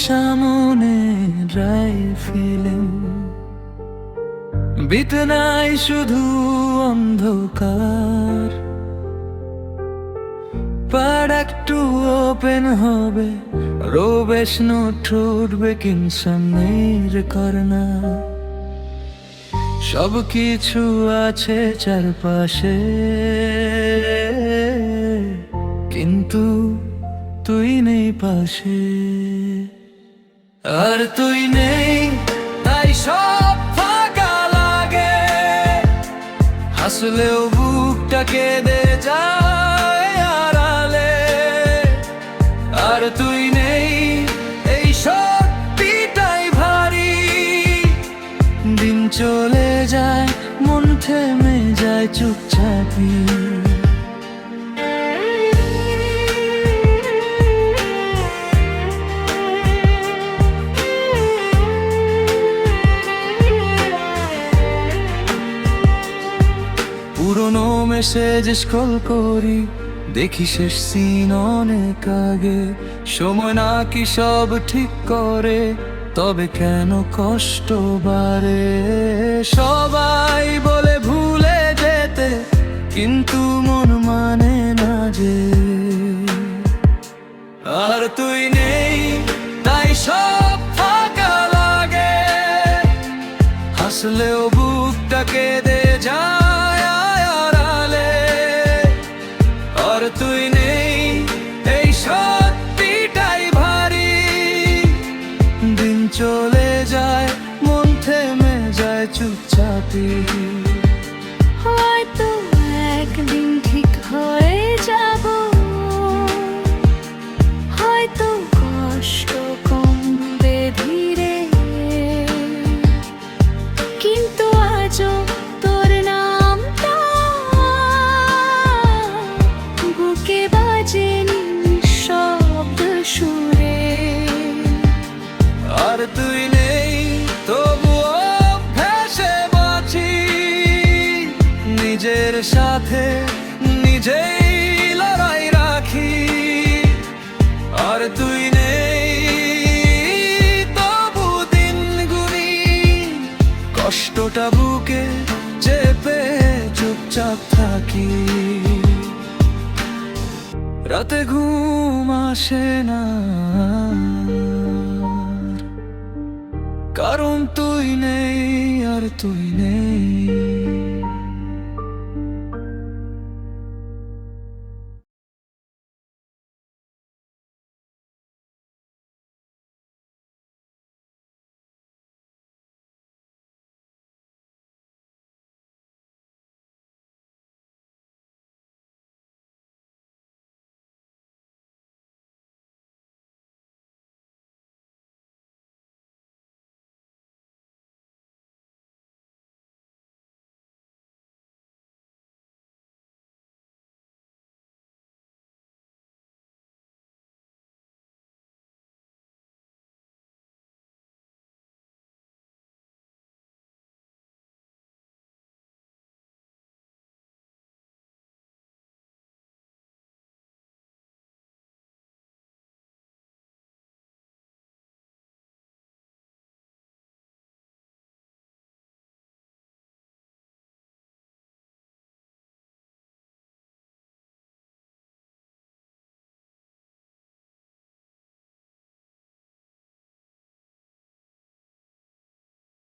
সামনে dry feeling, বিতে নাই শুধু অন্ধকার। পাড় একটু ওপেন হবে, রোবেশ নোট উঠবে কিনসামের করনা। সব কিছু আছে চারপাশে, কিন্তু তুই নেই পাশে। আর তুই নেই, তাই সব ফাঁকা লাগে। হাসলেও বুকটা কেঁদে যায় আড়ালে। আর তুই নেই, এই সত্যিটাই ভারী। দিন চলে যায়, মন থেমে যায় চুপচাপি। পুরনো মেসেজ স্ক্রল করি, দেখি শেষ সিন অনেক আগে। সময় নাকি সব ঠিক করে, তবে কেন কষ্ট বাড়ে? সবাই বলে ভুলে যেতে, কিন্তু মন মানে না যে। আর তুই নেই, তাই সব ফাঁকা লাগে। হাসলেও বুকটা কেঁদে যায় আড়ালে। আর তুই নেই, এই সত্যিটাই ভারী। দিন চলে যায়, মন থেমে যায় চুপচাপি। হয়তো একদিন ঠিক হয়ে যাব, হয়তো কষ্ট কমবে ধীরে। কিন্তু আজও তোর নামটা বুকে বাজে নিঃশব্দ সুরে। আর তুই নেই, তবুও ভেসে বাঁচি নিজের সাথে, নিজেই লড়াই রাখি। আর তুই নেই, তবু দিন গুনি কষ্টটা বুকে চেপে চুপচাপ থাকি। রাতে ঘুম আসে না, কারণ তুই নেই, আর তুই নেই।